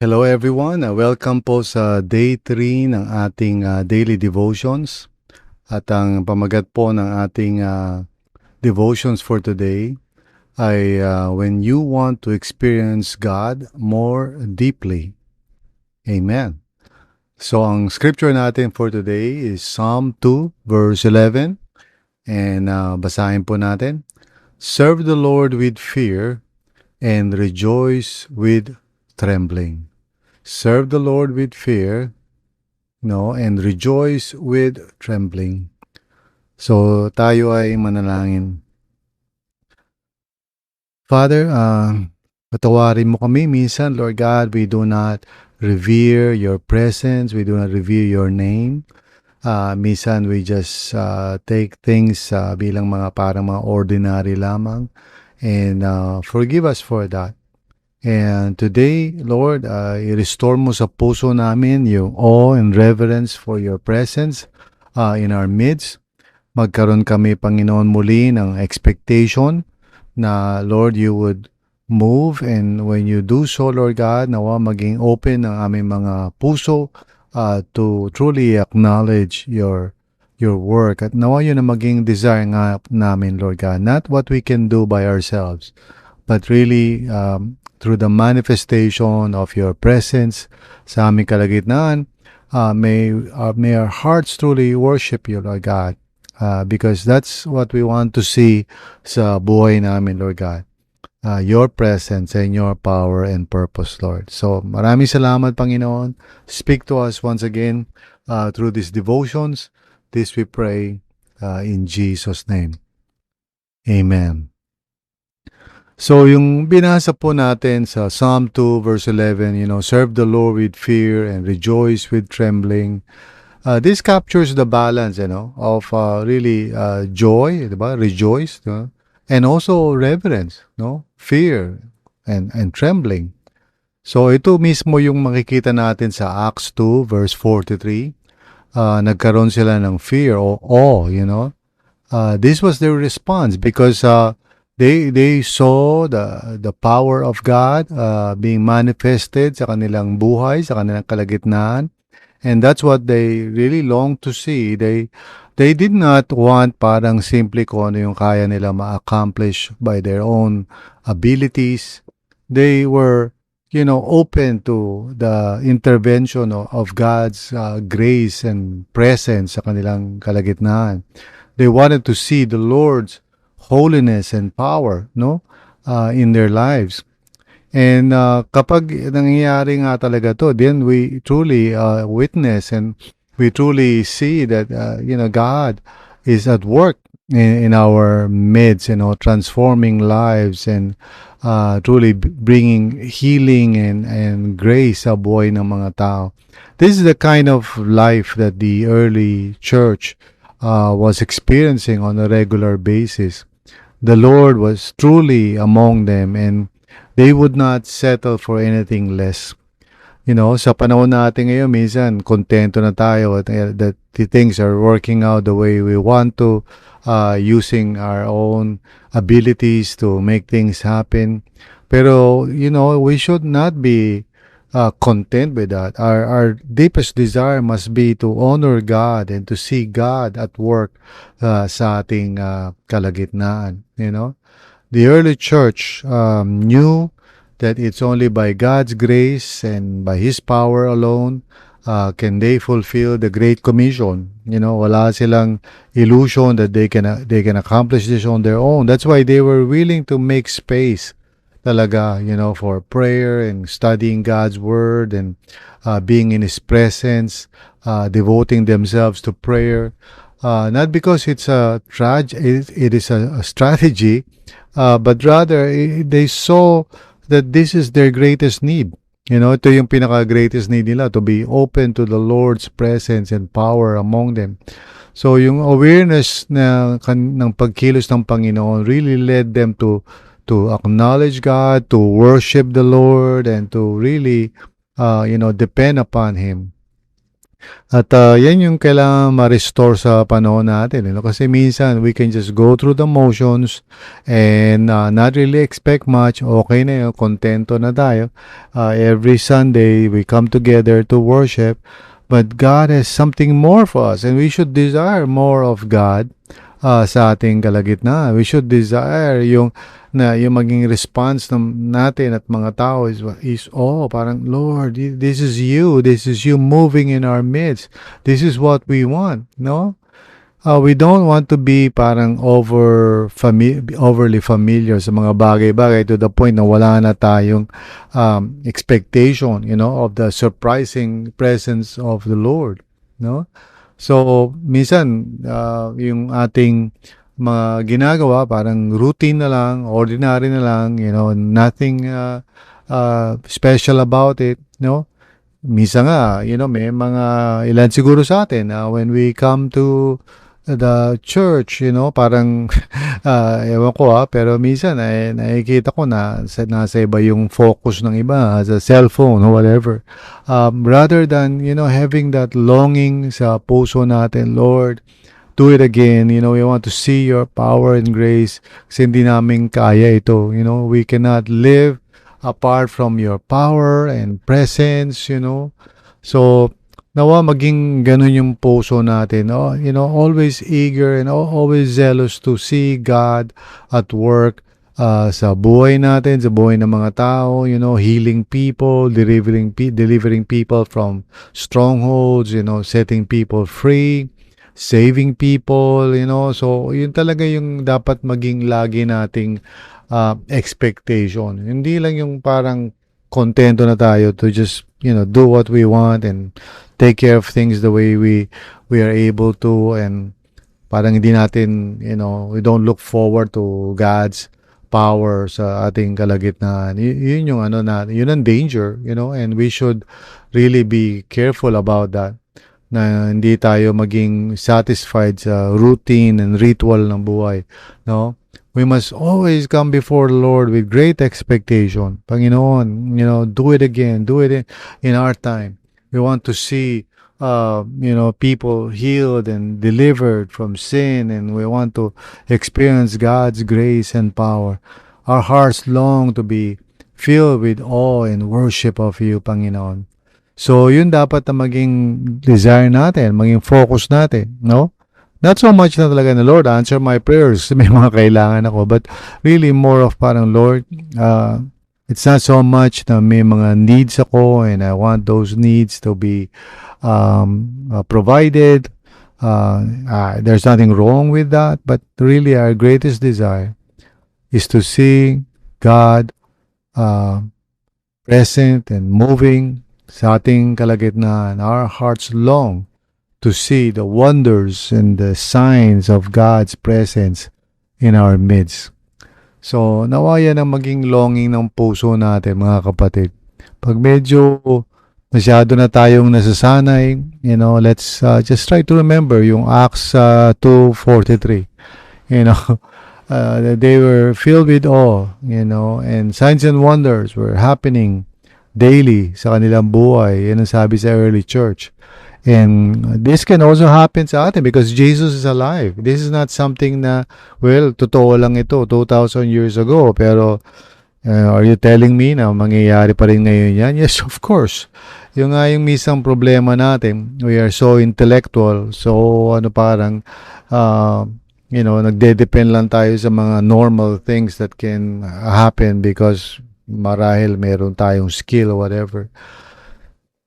Hello everyone, welcome po sa day 3 ng ating daily devotions. At ang pamagat po ng ating devotions for today ay when you want to experience God more deeply. Amen. So ang scripture natin for today is Psalm 2 verse 11 and basahin po natin. Serve the Lord with fear and rejoice with trembling. Serve the Lord with fear, and rejoice with trembling. So, tayo ay manalangin. Father, patawarin mo kami minsan, Lord God, we do not revere your presence, we do not revere your name. Minsan, we just take things bilang parang mga ordinary lamang. And forgive us for that. And today, Lord, i-restore mo sa puso namin yung awe and reverence for your presence in our midst. Magkaroon kami, Panginoon, muli ng expectation na, Lord, you would move. And when you do so, Lord God, nawa maging open ang aming mga puso to truly acknowledge your work. At nawa yun na maging desire nga namin, Lord God. Not what we can do by ourselves, but really through the manifestation of your presence sa aming kalagitnaan, may our hearts truly worship you, Lord God. Because that's what we want to see sa buhay namin, Lord God. Your presence and your power and purpose, Lord. So, maraming salamat, Panginoon. Speak to us once again through these devotions. This we pray in Jesus' name. Amen. So, yung binasa po natin sa Psalm 2 verse 11, serve the Lord with fear and rejoice with trembling. This captures the balance, of really joy, diba? Rejoice, and also reverence, fear and trembling. So ito mismo yung makikita natin sa Acts 2 verse 43. Nagkaroon sila ng fear o awe, This was their response because they saw the power of God being manifested sa kanilang buhay, sa kanilang kalagitnaan. And that's what they really long to see. They did not want parang simply kung ano yung kaya nila ma-accomplish by their own abilities. They were, open to the intervention of God's grace and presence sa kanilang kalagitnaan. They wanted to see the Lord's holiness and power, in their lives. And kapag nangyayari nga talaga to, then we truly witness and we truly see that, God is at work in our midst, transforming lives and truly bringing healing and grace sa buhay ng mga tao. This is the kind of life that the early church was experiencing on a regular basis. The Lord was truly among them and they would not settle for anything less. Sa panahon natin ngayon, minsan, kontento na tayo that the things are working out the way we want to, using our own abilities to make things happen. Pero, we should not be content with that. Our deepest desire must be to honor God and to see God at work sa ating kalagitnaan, The early church knew that it's only by God's grace and by His power alone can they fulfill the Great Commission. Wala silang illusion that they can accomplish this on their own. That's why they were willing to make space talaga, for prayer and studying God's Word and being in His presence, devoting themselves to prayer. Not because it's it is a strategy, but rather they saw that this is their greatest need. Ito yung pinaka-greatest need nila, to be open to the Lord's presence and power among them. So yung awareness ng pagkilos ng Panginoon really led them to acknowledge God, to worship the Lord, and to really, depend upon Him. At yan yung kailangan ma-restore sa panahon natin. Kasi minsan, we can just go through the motions and not really expect much. Okay na yun, kontento na tayo. Every Sunday, we come together to worship. But God has something more for us and we should desire more of God sa ating kalagitnaan. We should desire yung maging response natin at mga tao is parang Lord, this is you moving in our midst. This is what we want, no? We don't want to be parang overly familiar sa mga bagay-bagay to the point na wala na tayong expectation, of the surprising presence of the Lord, no? So, minsan, yung ating mga ginagawa, parang routine na lang, ordinary na lang, nothing special about it, no? Minsan nga, may mga ilan siguro sa atin, when we come to the church, parang, ewan ko pero minsan, nakikita ko na nasa iba yung focus ng iba, sa cellphone or whatever. Rather than, having that longing sa puso natin, Lord, do it again. We want to see your power and grace kasi hindi namin kaya ito. We cannot live apart from your power and presence, So, nawa maging ganun yung puso natin. Always eager and always zealous to see God at work sa buhay natin, sa buhay ng mga tao, healing people, delivering people from strongholds, setting people free, saving people, So, yun talaga yung dapat maging lagi nating expectation. Hindi lang yung parang kontento na tayo to just, do what we want and take care of things the way we are able to, and parang hindi natin, we don't look forward to God's power sa ating kalagitnaan. Yun yung yun ang danger, and we should really be careful about that, na hindi tayo maging satisfied sa routine and ritual ng buhay, no? We must always come before the Lord with great expectation. Panginoon, do it again, do it in our time. We want to see, people healed and delivered from sin, and we want to experience God's grace and power. Our hearts long to be filled with awe and worship of you, Panginoon. So, yun dapat na maging desire natin, maging focus natin, no? Not so much na talaga na, Lord, answer my prayers. May mga kailangan ako. But really more of parang, Lord, it's not so much na may mga needs ako and I want those needs to be provided. There's nothing wrong with that. But really our greatest desire is to see God present and moving sa ating kalagitnaan. Our hearts long to see the wonders and the signs of God's presence in our midst. So, nawa yan ang maging longing ng puso natin, mga kapatid. Pag medyo masyado na tayong nasasanay, let's just try to remember yung Acts 2:43. They were filled with awe, and signs and wonders were happening daily sa kanilang buhay. Yan ang sabi sa early church. And this can also happen sa atin because Jesus is alive. This is not something na, totoo lang ito, 2,000 years ago. Pero, are you telling me na mangyayari pa rin ngayon yan? Yes, of course. Yung misang problema natin, we are so intellectual. So, parang, nagde-depend lang tayo sa mga normal things that can happen because marahil meron tayong skill or whatever.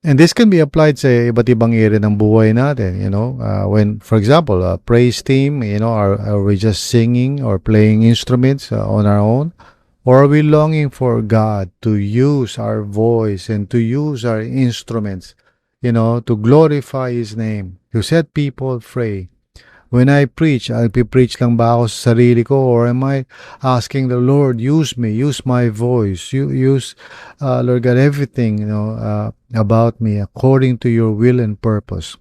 And this can be applied sa iba't ibang area ng buhay natin, when, for example, a praise team, are we just singing or playing instruments on our own? Or are we longing for God to use our voice and to use our instruments, to glorify His name, to set people free? When I preach, I'll preach lang ba ako sa sarili ko, or am I asking the Lord, use me, use my voice, use, Lord God, everything, about me according to your will and purpose.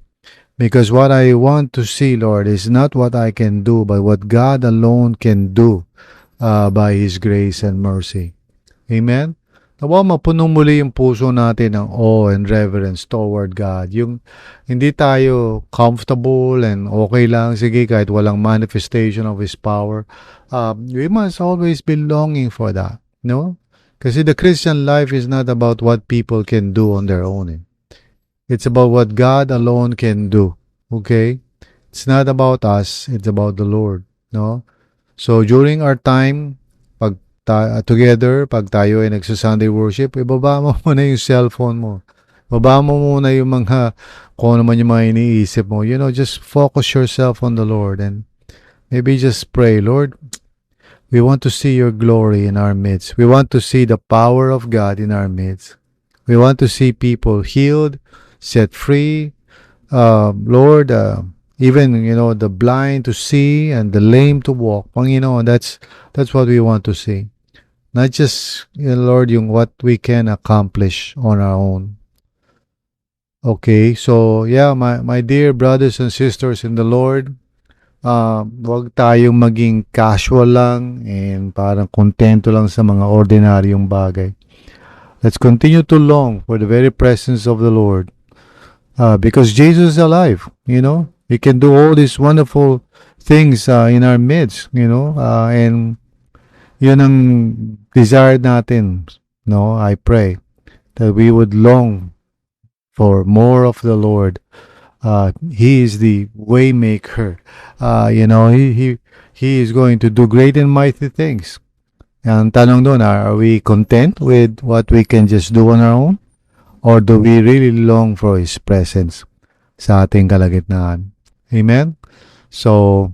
Because what I want to see, Lord, is not what I can do, but what God alone can do by His grace and mercy. Amen? Nawa mapuno muli yung puso natin ng awe and reverence toward God. Yung hindi tayo comfortable and okay lang, sige, kahit walang manifestation of His power. We must always be longing for that, no? Kasi the Christian life is not about what people can do on their own. It's about what God alone can do. Okay? It's not about us, it's about the Lord, no? So during our time, together, pag tayo ay nagsa-Sunday worship, ibaba mo muna yung cellphone mo. Baba mo muna yung mga, kung ano man yung mga iniisip mo. You know, just focus yourself on the Lord and maybe just pray, Lord, we want to see your glory in our midst. We want to see the power of God in our midst. We want to see people healed, set free. Lord, even, you know, the blind to see and the lame to walk. Panginoon, that's what we want to see. Not just, you know, Lord, yung what we can accomplish on our own. Okay, so yeah, my dear brothers and sisters in the Lord, wag tayong maging casual lang and parang kontento lang sa mga ordinaryong bagay. Let's continue to long for the very presence of the Lord. Because Jesus is alive, you know. He can do all these wonderful things in our midst, you know. And yun ang desire natin, no? I pray that we would long for more of the Lord. He is the way maker. You know, he is going to do great and mighty things. Ang tanong doon, are we content with what we can just do on our own? Or do we really long for His presence sa ating kalagitnaan? Amen? So,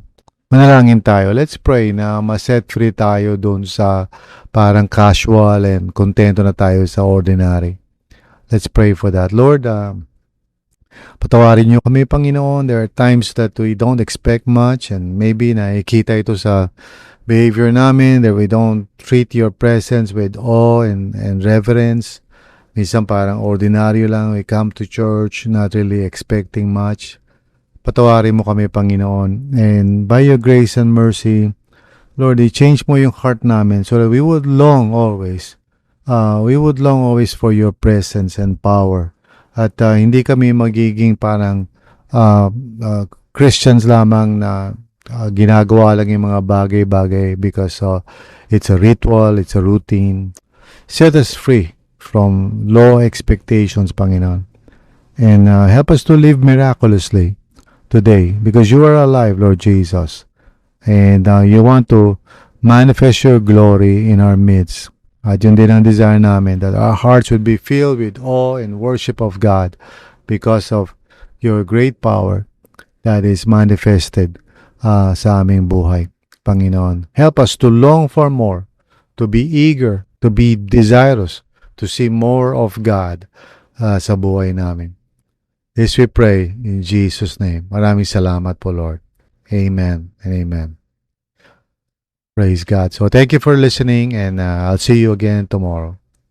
manalangin tayo. Let's pray na ma-set free tayo doon sa parang casual and kontento na tayo sa ordinary. Let's pray for that. Lord, patawarin niyo kami, Panginoon. There are times that we don't expect much and maybe nakikita ito sa behavior namin that we don't treat your presence with awe and reverence. Minsan parang ordinaryo lang. We come to church not really expecting much. Patawarin mo kami, Panginoon. And by your grace and mercy, Lord, i-change mo yung heart namin so that we would long always. We would long always for your presence and power. At hindi kami magiging parang Christians lamang na ginagawa lang yung mga bagay-bagay because it's a ritual, it's a routine. Set us free from low expectations, Panginoon. And help us to live miraculously today because you are alive, Lord Jesus. And you want to manifest your glory in our midst. At yun din ang desire namin that our hearts would be filled with awe and worship of God because of your great power that is manifested sa aming buhay, Panginoon. Help us to long for more, to be eager, to be desirous, to see more of God sa buhay namin. This we pray in Jesus' name. Maraming salamat po, Lord. Amen and amen. Praise God. So thank you for listening and I'll see you again tomorrow.